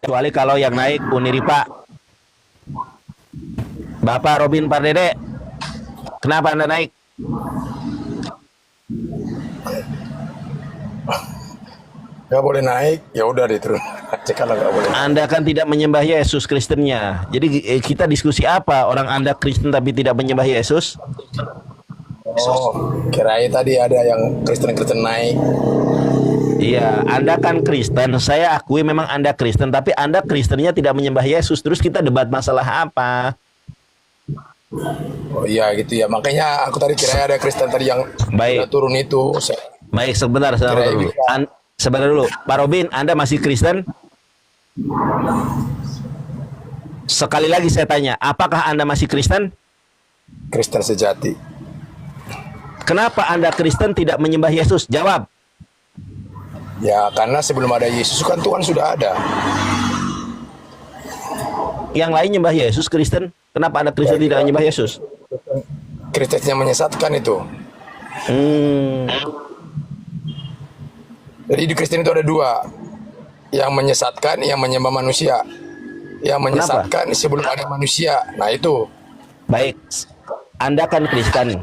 Kecuali kalau yang naik Uniripa. Bapak Robin Pardede, kenapa Anda naik? Nggak boleh naik, ya udah diturun aja kalau nggak boleh. Anda kan tidak menyembah Yesus Kristennya. Jadi kita diskusi apa? Orang Anda Kristen tapi tidak menyembah Yesus? Oh, kirain tadi ada yang Kristen-Kristen naik. Iya, Anda kan Kristen. Saya akui memang Anda Kristen, tapi Anda Kristennya tidak menyembah Yesus. Terus kita debat masalah apa? Oh iya gitu ya, makanya aku tadi kira ada Kristen tadi yang Baik. udah turun itu. Baik, sebentar dulu. Sebentar dulu, Pak Robin, Anda masih Kristen? Sekali lagi saya tanya, apakah Anda masih Kristen? Kristen sejati. Kenapa Anda Kristen tidak menyembah Yesus? Jawab. Ya karena sebelum ada Yesus kan Tuhan sudah ada. Yang lain nyembah Yesus Kristen. Kenapa Anda Kristen tidak menyembah Yesus? Kristen yang menyesatkan itu. Jadi di Kristen itu ada dua, yang menyesatkan, yang menyembah manusia. Yang menyesatkan sebelum ada manusia. Nah itu. Baik, Anda kan Kristen,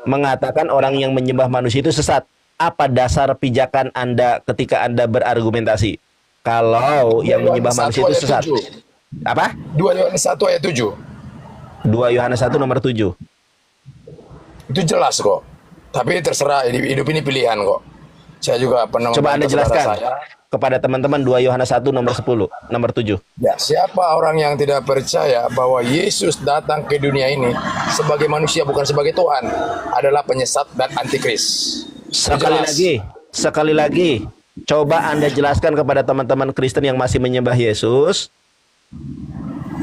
mengatakan orang yang menyembah manusia itu sesat. Apa dasar pijakan Anda ketika Anda berargumentasi kalau yang menyembah manusia itu sesat? 7. Apa? 2 Yohanes 1 ayat 7. 2 Yohanes 1 nomor 7. Itu jelas kok. Tapi terserah, hidup ini pilihan kok. Saya juga pernah. Coba Anda jelaskan kepada teman-teman 2 Yohanes 1 nomor 10, nomor 7. Ya, siapa orang yang tidak percaya bahwa Yesus datang ke dunia ini sebagai manusia bukan sebagai Tuhan adalah penyesat dan antikris. Sekali lagi, coba Anda jelaskan kepada teman-teman Kristen yang masih menyembah Yesus,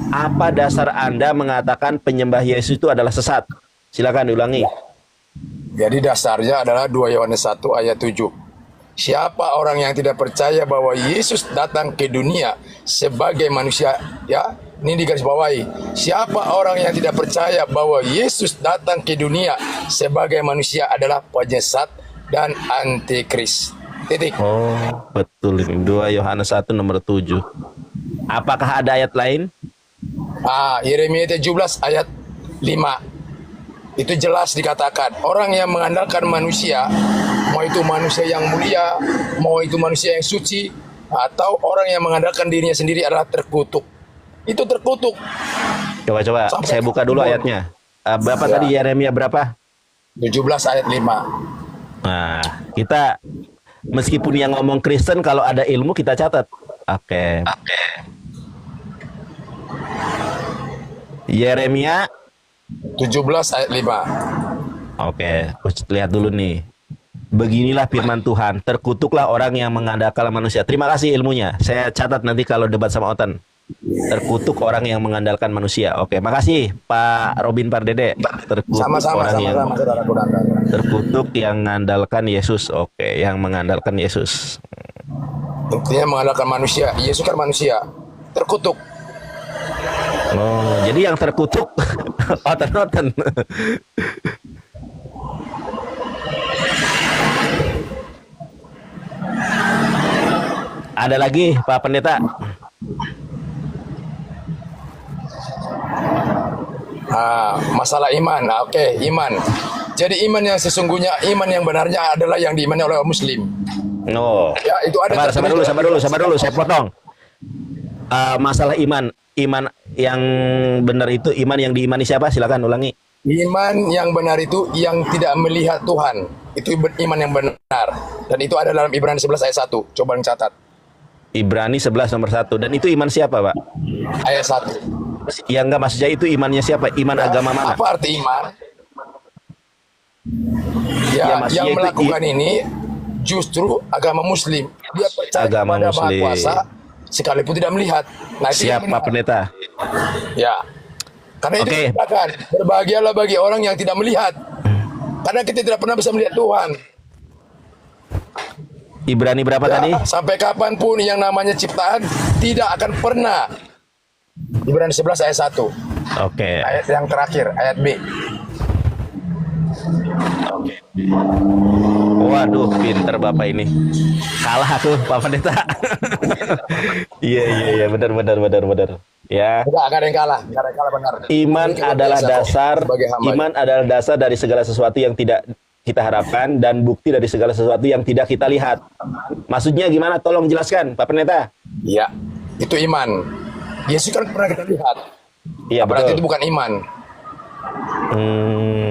apa dasar Anda mengatakan penyembah Yesus itu adalah sesat? Silakan diulangi. Jadi dasarnya adalah 2 Yohanes 1 ayat 7. Siapa orang yang tidak percaya bahwa Yesus datang ke dunia sebagai manusia, ya, ini digarisbawahi. Siapa orang yang tidak percaya bahwa Yesus datang ke dunia sebagai manusia adalah penyesat dan antikris. Titik. Oh, betul ini 2 Yohanes 1 nomor 7. Apakah ada ayat lain? Yeremia 17 ayat 5. Itu jelas dikatakan orang yang mengandalkan manusia, mau itu manusia yang mulia, mau itu manusia yang suci, atau orang yang mengandalkan dirinya sendiri adalah terkutuk. Itu terkutuk. Coba saya buka dulu ayatnya. Berapa tadi Yeremia berapa? 17 ayat 5. Nah, kita meskipun yang ngomong Kristen, kalau ada ilmu kita catat. Oke. Yeremia 17 ayat 5. Oke, lihat dulu nih. Beginilah firman Tuhan, terkutuklah orang yang mengandalkan manusia. Terima kasih ilmunya. Saya catat nanti kalau debat sama Otan. Terkutuk orang yang mengandalkan manusia. Oke, makasih Pak Robin Pardede. Terkutuk yang mengandalkan Yesus. Oke, yang mengandalkan Yesus. Intinya mengandalkan manusia. Yesus kan manusia. Terkutuk. Oh, jadi yang terkutuk Otan. Ada lagi Pak Pendeta? Masalah iman. Oke, iman. Jadi iman yang sesungguhnya, iman yang benarnya adalah yang diimani oleh orang Muslim. Oh, ya, itu ada. Sabar dulu, saya potong. Masalah iman yang benar itu iman yang diimani siapa? Silakan ulangi. Iman yang benar itu yang tidak melihat Tuhan. Itu iman yang benar. Dan itu ada dalam Ibrani 11 ayat 1. Coba catat. Ibrani 11 nomor 1. Dan itu iman siapa, Pak? Ayat 1. Ya enggak, maksudnya itu imannya siapa? Iman agama mana? Apa arti iman? Ya, yang melakukan ini justru agama Muslim. Dia percaya agama kepada Muslim. Maha Kuasa sekalipun tidak melihat. Nah, siapa pendeta? Ya. Karena itu dikatakan, berbahagialah bagi orang yang tidak melihat. Karena kita tidak pernah bisa melihat Tuhan. Ibrani berapa tadi? Sampai kapanpun yang namanya ciptaan tidak akan pernah. Ibrani 11 ayat 1. Oke. Ayat yang terakhir, ayat B. Oke. Waduh, pinter Bapak ini. Kalah tuh Pak Pendeta. Iya, iya, iya, benar. Ya, Enggak ada yang kalah, enggak ada yang kalah benar. iman Ini luar adalah biasa kok, dasar, sebagai hamba. iman adalah dasar dari segala sesuatu yang tidak kita harapkan dan bukti dari segala sesuatu yang tidak kita lihat. Maksudnya gimana? Tolong jelaskan, Pak Pendeta. Iya, itu iman. Yesus kan pernah kita lihat. Iya, Berarti betul. itu bukan iman.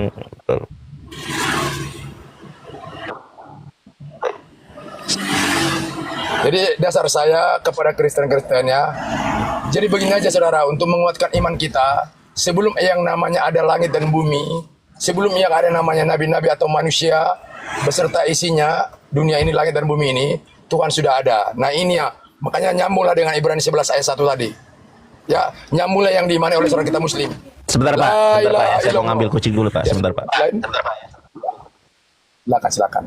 Betul. Jadi dasar saya kepada Kristen-Kristen ya. Jadi begini aja saudara, untuk menguatkan iman kita, sebelum yang namanya ada langit dan bumi, sebelum yang ada namanya nabi-nabi atau manusia, beserta isinya, dunia ini, langit dan bumi ini, Tuhan sudah ada. Nah ini ya, makanya nyambunglah dengan Ibrani 11 ayat 1 tadi. Ya, nyambunglah yang diimani oleh seorang kita muslim. Sebentar Pak, La sebentar Pak. ilaha Saya mau illallah. ngambil kucing dulu Pak. Sebentar Pak. Lain? Silakan.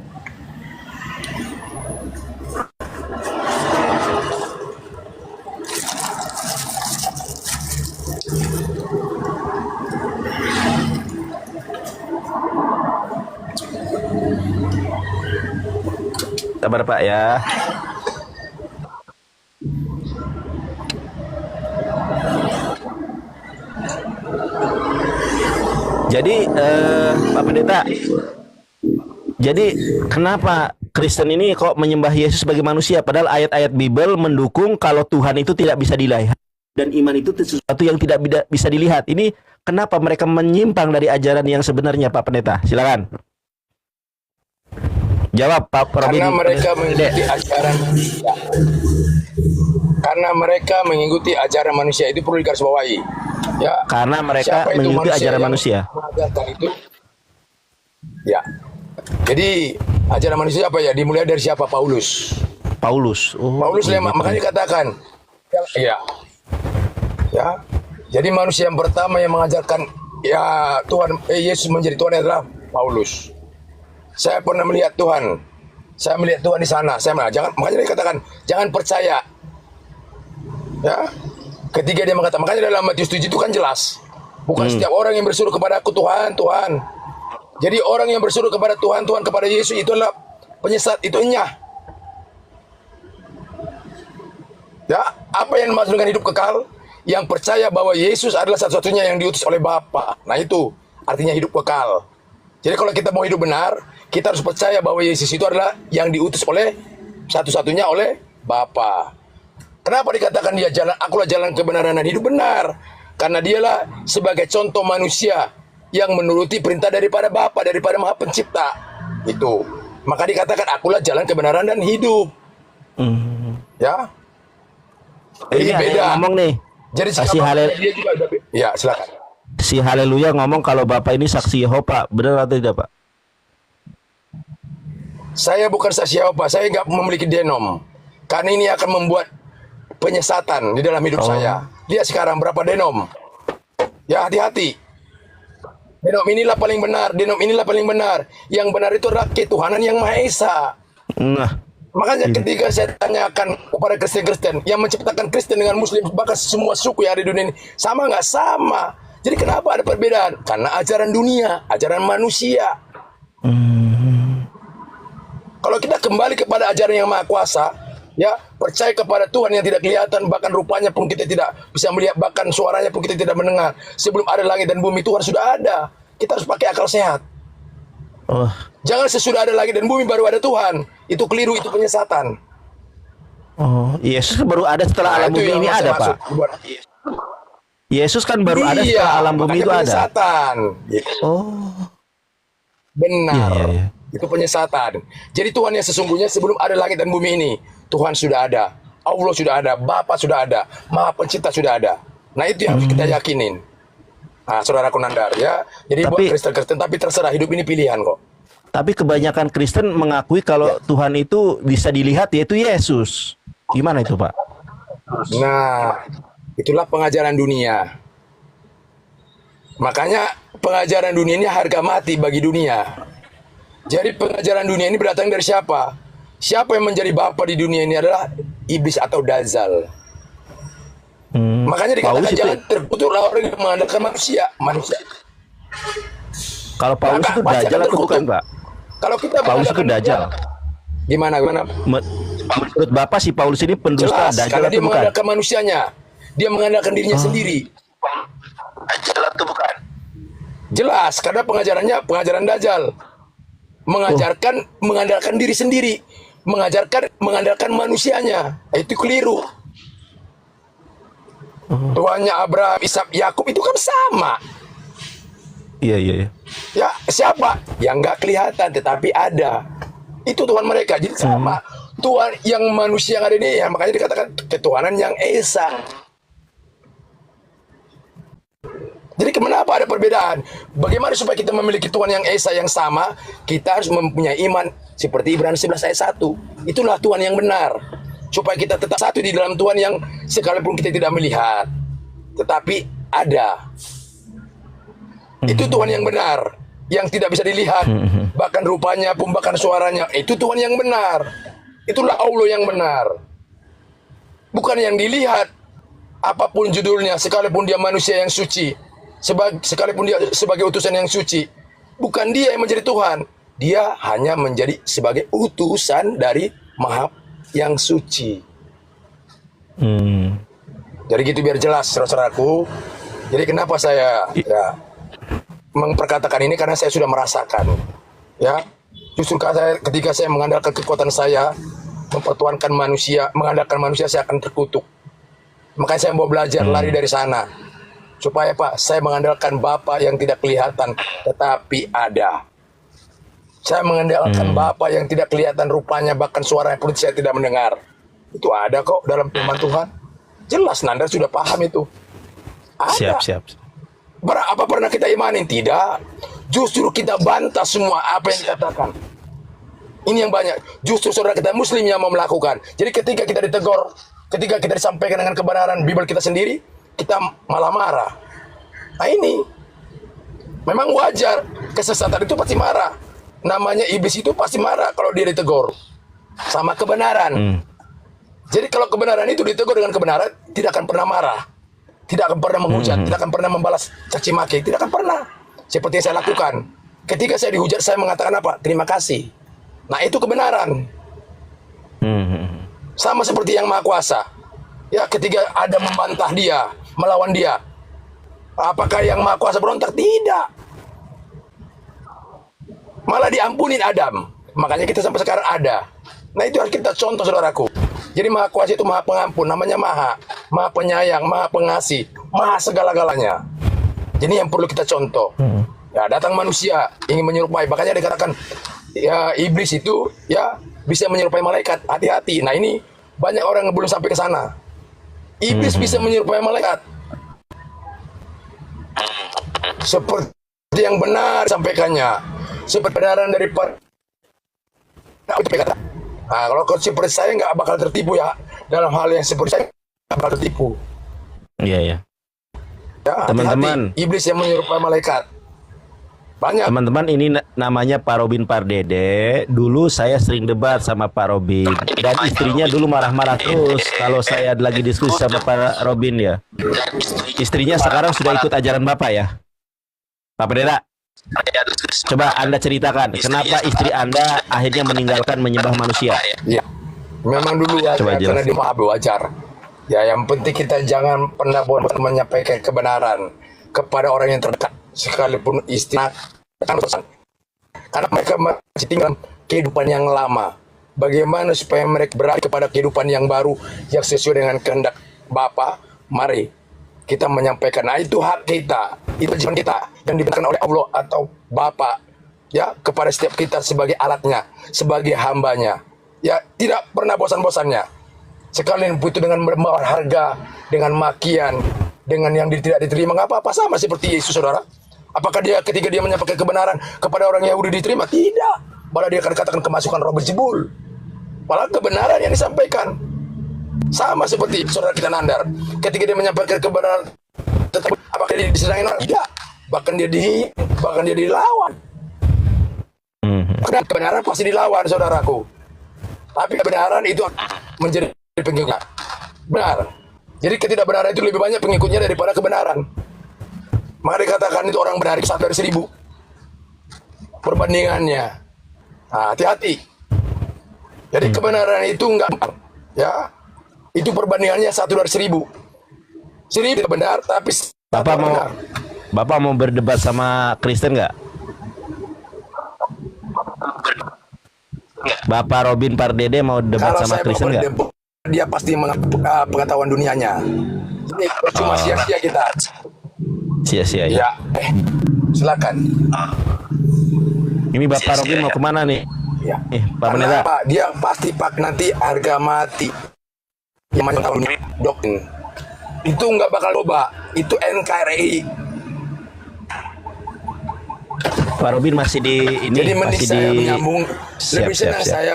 Sabar Pak ya. Jadi Pak Pendeta, jadi kenapa Kristen ini kok menyembah Yesus sebagai manusia padahal ayat-ayat Bible mendukung kalau Tuhan itu tidak bisa dilihat dan iman itu sesuatu yang tidak bisa dilihat. Ini kenapa mereka menyimpang dari ajaran yang sebenarnya Pak Pendeta? Silakan. Jawab Pak Robin. Karena mereka mengikuti ajaran manusia. Karena mereka mengikuti ajaran manusia, itu perlu digarisbawahi. Ya. Karena mereka Siapa itu mengikuti ajaran yang manusia. mengajarkan itu? Ya. Jadi ajaran manusia apa ya? Dimulai dari siapa? Paulus. Paulus. Oh, Paulus iya, makanya dikatakan. Ya. Ya. Jadi manusia yang pertama yang mengajarkan ya Tuhan Yesus menjadi Tuhan adalah Paulus. Saya pernah melihat Tuhan. Saya melihat Tuhan di sana. Makanya dia katakan jangan percaya. Ya. Ketika dia mengatakan, makanya dalam Matius 7 itu kan jelas. Bukan setiap orang yang bersuruh kepada aku Tuhan, Tuhan. Jadi orang yang bersuruh kepada Tuhan, Tuhan kepada Yesus itu adalah penyesat, itu enyah. Ya, apa yang dimaksud dengan hidup kekal? Yang percaya bahwa Yesus adalah satu-satunya yang diutus oleh Bapa. Nah itu artinya hidup kekal. Jadi kalau kita mau hidup benar, kita harus percaya bahwa Yesus itu adalah yang diutus oleh satu-satunya oleh Bapa. Kenapa dikatakan dia jalan, akulah jalan kebenaran dan hidup benar? Karena dialah sebagai contoh manusia yang menuruti perintah daripada Bapa, daripada Maha Pencipta. Itu. Maka dikatakan akulah jalan kebenaran dan hidup. Ya. Ini ada yang ngomong nih. Jadi Si dia juga udah ya, silakan. Si Haleluya ngomong kalau Bapak ini saksi Yehova. Benar atau tidak Pak? Saya bukan saksi Yehova, saya nggak memiliki denom. Karena ini akan membuat penyesatan di dalam hidup saya. Lihat sekarang berapa denom. Ya hati-hati. Denom inilah paling benar, denom inilah paling benar. Yang benar itu adalah ketuhanan yang Maha Esa. Nah, Makanya ketika saya tanyakan kepada Kristen-Kristen yang menciptakan Kristen dengan Muslim, bahkan semua suku yang ada di dunia ini, sama nggak? Sama. Jadi kenapa ada perbedaan? Karena ajaran dunia, ajaran manusia. Kalau kita kembali kepada ajaran yang Maha Kuasa, ya, percaya kepada Tuhan yang tidak kelihatan, bahkan rupanya pun kita tidak bisa melihat, bahkan suaranya pun kita tidak mendengar. Sebelum ada langit dan bumi, Tuhan sudah ada. Kita harus pakai akal sehat. oh, Jangan sesudah ada langit dan bumi baru ada Tuhan. Itu keliru, itu penyesatan. Yesus kan baru ada setelah Nah, alam itu bumi yang ini saya ada maksud. Pak. Yesus kan baru ada Iya, setelah alam bumi makanya itu ada. penyesatan. Gitu. Oh, Benar. Iya. Itu penyesatan. Jadi Tuhan yang sesungguhnya sebelum ada langit dan bumi ini, Tuhan sudah ada. Allah sudah ada, Bapa sudah ada, Maha Pencipta sudah ada. Nah itu yang harus kita yakinin. Nah, saudaraku Nandar ya. Jadi buat Kristen-Kristen, tapi terserah, hidup ini pilihan kok. tapi kebanyakan Kristen mengakui kalau Tuhan itu bisa dilihat yaitu Yesus. Gimana itu Pak? Nah, itulah pengajaran dunia. Makanya pengajaran dunia ini harga mati bagi dunia. Jadi pengajaran dunia ini berdatang dari siapa? Siapa yang menjadi bapa di dunia ini adalah iblis atau dazal. Makanya dikatakan Paulus jangan terkutuklah orang yang mengandalkan manusia. Kalau Paulus Maka itu pasti dajjal akan atau bukan terkutuk. Pak? Kalau kita Paulus itu mengandalkan dajjal. gimana? Menurut Bapak si Paulus ini pendusta, Jelas, dajjal karena atau dia bukan? mengandalkan manusianya. Dia mengandalkan dirinya sendiri. Dajjal atau bukan? Jelas, karena pengajaran dajjal. Mengajarkan mengandalkan diri sendiri, mengandalkan manusianya. Itu keliru. Tuannya Abraham, Ishak, Yakub itu kan sama. Iya, iya, iya. Ya, siapa? Yang nggak kelihatan tetapi ada. Itu Tuhan mereka. Jadi sama. Tuhan yang manusia yang ada ini, ya, makanya dikatakan ketuhanan yang esa. Jadi kenapa ada perbedaan? Bagaimana supaya kita memiliki Tuhan yang esa yang sama? Kita harus mempunyai iman seperti Ibrani 11 ayat 1. Itulah Tuhan yang benar. Supaya kita tetap satu di dalam Tuhan yang sekalipun kita tidak melihat, tetapi ada. Itu Tuhan yang benar, yang tidak bisa dilihat, bahkan rupanya pun, bahkan suaranya. Itu Tuhan yang benar. Itulah Allah yang benar. Bukan yang dilihat, apapun judulnya, sekalipun dia manusia yang suci, sekalipun dia sebagai utusan yang suci, bukan dia yang menjadi Tuhan. Dia hanya menjadi sebagai utusan dari Maha yang suci. Jadi gitu biar jelas, saudaraku. Jadi kenapa saya memperkatakan ini, karena saya sudah merasakan, ya. Justru ketika saya mengandalkan kekuatan saya, mempertuankan manusia, mengandalkan manusia, saya akan terkutuk. Makanya saya mau belajar lari dari sana. Supaya Pak, saya mengandalkan Bapa yang tidak kelihatan, tetapi ada. Saya mengandalkan Bapa yang tidak kelihatan rupanya, bahkan suaranya pun saya tidak mendengar. Itu ada kok dalam firman Tuhan. Jelas, Nanda sudah paham itu. Ada. Siap. Apa pernah kita imanin? Tidak. Justru kita bantah semua apa yang dikatakan. Ini yang banyak. Justru saudara kita Muslim yang mau melakukan. Jadi ketika kita ditegur, ketika kita disampaikan dengan kebenaran Bible kita sendiri, kita malah marah. Nah ini memang wajar. Kesesatan itu pasti marah. Namanya iblis itu pasti marah kalau dia ditegur sama kebenaran. Jadi kalau kebenaran itu ditegur dengan kebenaran, tidak akan pernah marah, tidak akan pernah menghujat, tidak akan pernah membalas caci maki, tidak akan pernah. Seperti yang saya lakukan. Ketika saya dihujat, saya mengatakan apa? Terima kasih. Nah itu kebenaran. Sama seperti yang Maha Kuasa. Ya, ketika ada membantah dia, melawan dia, apakah yang Maha Kuasa berontak? Tidak. Malah diampunin Adam. Makanya kita sampai sekarang ada. Nah itu harus kita contoh, saudaraku. Jadi Maha Kuasa itu Maha Pengampun, namanya Maha Penyayang, Maha Pengasih, Maha segala-galanya. Jadi yang perlu kita contoh. Ya, datang manusia ingin menyerupai, makanya dikatakan ya iblis itu ya bisa menyerupai malaikat. Hati-hati. Nah ini banyak orang yang belum sampai ke sana. Iblis bisa menyerupai malaikat. Seperti yang benar sampaikannya. Seperti kebenaran daripada. Nah, kalau seperti saya nggak bakal tertipu ya. Dalam hal yang seperti saya nggak bakal tertipu. Iya. Ya, Teman-teman. hati-hati. Iblis yang menyerupai malaikat. Banyak. Teman-teman, ini namanya Pak Robin Pardede. Dulu saya sering debat sama Pak Robin, dan istrinya dulu marah-marah terus kalau saya lagi diskusi sama Pak Robin ya. Istrinya sekarang sudah ikut ajaran Bapak ya, Pak Pardede. Coba Anda ceritakan kenapa istri Anda akhirnya meninggalkan menyembah manusia. Ya, memang dulu wajar, Coba karena jelasin. dia maha wajar. Ya, yang penting kita jangan pernah bosan menyampaikan kebenaran kepada orang yang terdekat, sekalipun istri, karena mereka masih tinggal kehidupan yang lama. Bagaimana supaya mereka beralih kepada kehidupan yang baru yang sesuai dengan kehendak Bapa? Mari kita menyampaikan. Nah itu hak kita, itu kewajiban kita yang diberikan oleh Allah atau Bapa ya kepada setiap kita sebagai alatnya, sebagai hambanya. Ya tidak pernah bosan-bosannya. Sekalian itu dengan membawa harga, dengan makian, dengan yang tidak diterima, nggak apa-apa, sama seperti Yesus, saudara. Apakah dia ketika dia menyampaikan kebenaran kepada orang Yahudi diterima? Tidak. Malah dia akan katakan kemasukan roh berjebul. Malah kebenaran yang disampaikan. Sama seperti saudara kita Nandar. Ketika dia menyampaikan kebenaran, tetap apakah dia disenangi orang? Tidak. Bahkan dia dilawan. Karena kebenaran pasti dilawan, saudaraku. Tapi kebenaran itu menjadi pengikutnya. Benar. Jadi ketidakbenaran itu lebih banyak pengikutnya daripada kebenaran. Maka dikatakan itu orang benar 1 dari 1000. Perbandingannya. Nah, hati-hati. Jadi kebenaran itu enggak, ya, itu perbandingannya 1/1000. 1000 benar, tapi Bapak mau benar. Bapak mau berdebat sama Kristen nggak? Bapak Robin Pardede mau debat Kalau sama saya Kristen nggak? berdebat, dia pasti pengetahuan dunianya. Ini percuma sia-sia kita. Sia-sia ya. Ya, silakan. Ini Bapak Robin mau kemana nih? Ya. Pak Karena Pendeta. apa? Dia pasti pak nanti harga mati. Yang macam tahun doktrin. Itu nggak bakal loba. Itu NKRI. Pak Robin masih di ini Jadi mending masih saya di menyambung. Lebih senang siap. saya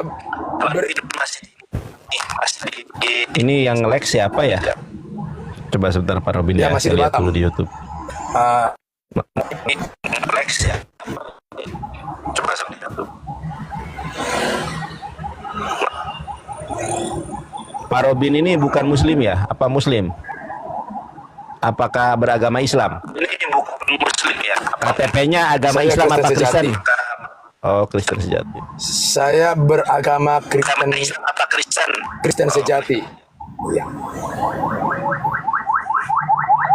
Ini yang like siapa ya? Coba sebentar Pak Robin Ya, ya, masih saya di lihat Batam. dulu di YouTube. Coba sebentar. Pak Robin ini bukan Muslim ya? Apa Muslim? Apakah beragama Islam? Ini bukan Muslim ya. KTP-nya agama Saya Islam apa Kristen Kristen? sejati. Oh, Kristen sejati. Saya beragama Agama Islam apa Kristen? Kristen sejati. Iya.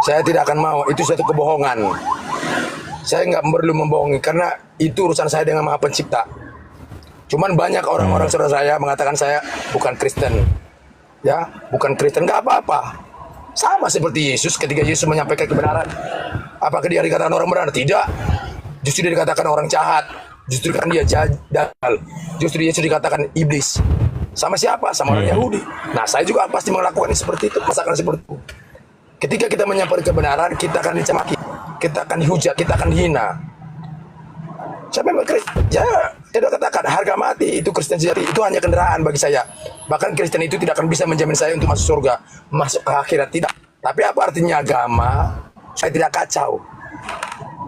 Saya tidak akan mau, itu suatu kebohongan. Saya nggak perlu membohongi karena itu urusan saya dengan Maha Pencipta. Cuman banyak orang-orang saudara saya mengatakan saya bukan Kristen. Ya, bukan Kristen, nggak apa-apa. Sama seperti Yesus ketika Yesus menyampaikan kebenaran. Apakah dia dikatakan orang benar? Tidak. Justru dia dikatakan orang jahat. Justru kan dia jadal. Justru Yesus dikatakan iblis. Sama siapa? Sama orang Yahudi. Nah, saya juga pasti melakukan seperti itu, masakan seperti itu. Ketika kita menyampaikan kebenaran, kita akan dicemaki, kita akan dihujat, kita akan dihina. Siapa yang Kristen? Ya, saya katakan harga mati itu Kristen sejati itu hanya kendaraan bagi saya. Bahkan Kristen itu tidak akan bisa menjamin saya untuk masuk surga, masuk ke akhirat tidak. Tapi apa artinya agama? Saya tidak kacau.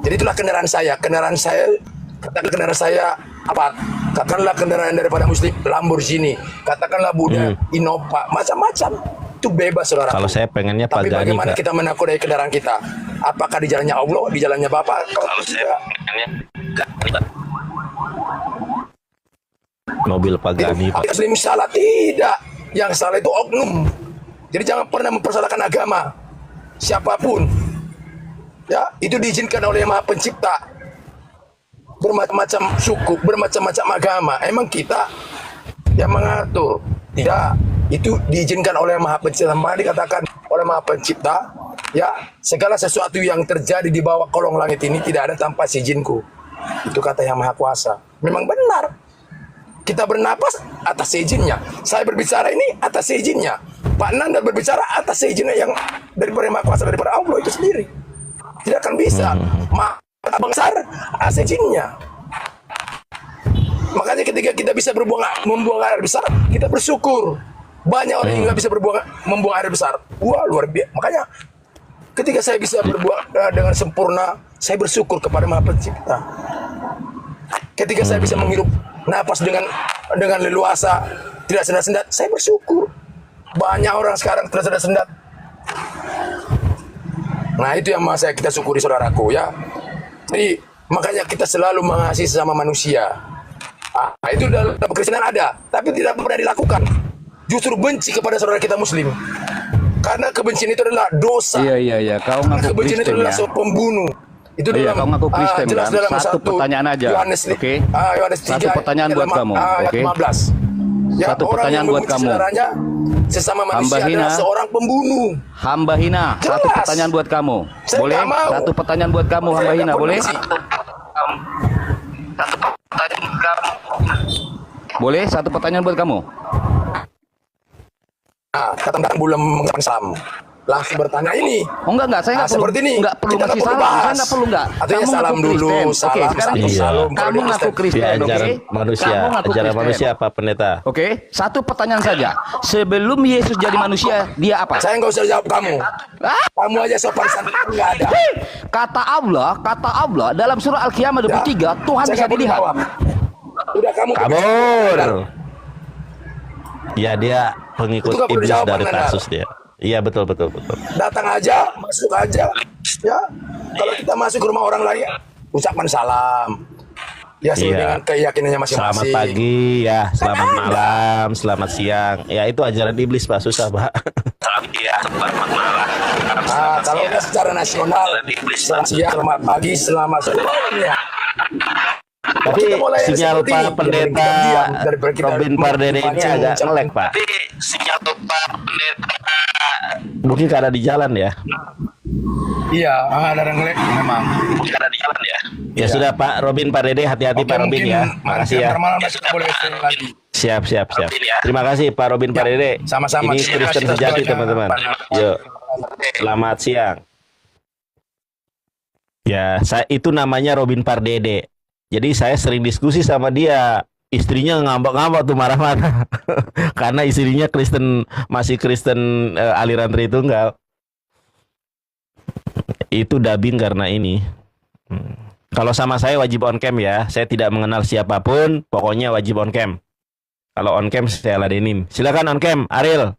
Jadi itulah kendaraan saya. Kendaraan saya, katakan kendaraan saya apa? Katakanlah kendaraan daripada Muslim, Lamborghini. Katakanlah Buddha, Innova, macam-macam. Itu bebas saudara. Kalau saya pengennya Tapi Pagani, bagaimana Kak. kita menakodai kendaraan kita? Apakah di jalannya Allah, di jalannya Bapak? Kalau saya pengennya Mobil Pagani, Pak. Muslim salah tidak. Yang salah itu oknum. Jadi jangan pernah mempersalahkan agama siapapun. Ya, itu diizinkan oleh Maha Pencipta. Bermacam-macam suku, bermacam-macam agama. Emang kita yang mengatur? Tidak. Itu diizinkan oleh Maha Pencipta. Maha dikatakan oleh Maha Pencipta, ya, segala sesuatu yang terjadi di bawah kolong langit ini tidak ada tanpa seizinku. Itu kata yang Maha Kuasa. Memang benar. Kita bernapas atas izinnya. Saya berbicara ini atas izinnya. Pak Nanda berbicara atas izinnya yang daripada Maha Kuasa, daripada Allah itu sendiri. Tidak akan bisa. Abang besar atas izinnya. Makanya ketika kita bisa membuang air besar, kita bersyukur. Banyak orang yang nggak bisa membuang air besar. Wah, luar biasa. Makanya ketika saya bisa berbuang dengan sempurna, saya bersyukur kepada Maha Pencipta. Ketika saya bisa menghirup napas dengan leluasa, tidak sendat-sendat, saya bersyukur. Banyak orang sekarang tidak sendat-sendat. Nah, itu yang saya kita syukuri saudaraku ya. Jadi makanya kita selalu mengasihi sesama manusia. Itu dalam kekristenan ada, tapi tidak pernah dilakukan. Justru benci kepada saudara kita Muslim. Karena kebencian itu adalah dosa. Iya. Kau ngaku Kebencian itu Kristen adalah ya. seorang pembunuh. Itu Iya, dalam kau ngaku Kristen jelas kan? dalam Satu pertanyaan aja, oke? Yohanes 3, Satu pertanyaan buat kamu, ayat oke? 15. Ya, Satu orang pertanyaan yang buat membenci kamu. saudaranya, sesama manusia Hamba hina. adalah seorang pembunuh. Hamba hina, satu Jelas. pertanyaan buat kamu. Saya Boleh? nggak mau. Satu pertanyaan buat kamu, hamba Saya hina, nggak boleh? benci. Boleh? Satu pertanyaan buat kamu. Kata belum mengucapkan salam. Langsung bertanya ini. Oh enggak, saya nggak perlu. Seperti ini. Enggak perlu Kita ngasih nggak perlu salam. Saya bahas. nggak perlu enggak. Artinya Kamu salam ngaku dulu, Kristen. Oke, salam, sekarang satu gini. salam, Kamu kalau ngaku Kristen. Di Kristen, oke? ajaran manusia, Kamu ngaku ajaran Kristen. manusia apa pendeta? Oke, satu pertanyaan saja. Sebelum Yesus jadi manusia, dia apa? Saya nggak usah jawab kamu. Ah? Kamu aja sopan santun nggak ada. Kata Allah dalam surah Al-Qiyamah 23, Tuhan Saya bisa nggak perlu dilihat. jawab. Udah kamu Kabur. Ya, dia pengikut Itu nggak perlu iblis jawaban, dari Nanda. Tarsus dia. Iya, betul. datang aja, masuk aja. Ya, kalau kita masuk ke rumah orang lain, ucapkan salam. Ya sesuai Iya. dengan keyakinannya Selamat masing-masing. pagi ya, selamat malam, selamat siang. Ya itu ajaran iblis Pak, susah Pak. Selamat malam. Nah, kalau dia secara nasional, selamat siang, selamat pagi, selamat sore. Ya. Tapi Kita mulai dari sinyal seperti Pak yang Pendeta diam daripada kita Robin Pardede ini memancing, agak mencari. ngelek Pak. Tapi sinyal Pak Pendeta Mungkin karena di jalan ya. Iya, ada yang ngelek memang. mungkin ada di jalan ya. Ya sudah Pak Robin Pardede, hati-hati Oke, Pak Robin mungkin ya. Makasih ya. nanti malam masih boleh share lagi. Siap. Robin ya. Terima kasih Pak Robin Ya, Pardede. sama-sama. Ini Terima Kristen kasih sejati semuanya. teman-teman. Yuk, selamat siang. Ya, itu namanya Robin Pardede. Jadi saya sering diskusi sama dia. Istrinya ngambek-ngambek tuh marah-marah. Karena istrinya masih Kristen aliran Tritunggal. Itu dubbing karena ini. Kalau sama saya wajib on cam ya. Saya tidak mengenal siapapun, pokoknya wajib on cam. Kalau on cam saya ladenin. Silakan on cam, Ariel.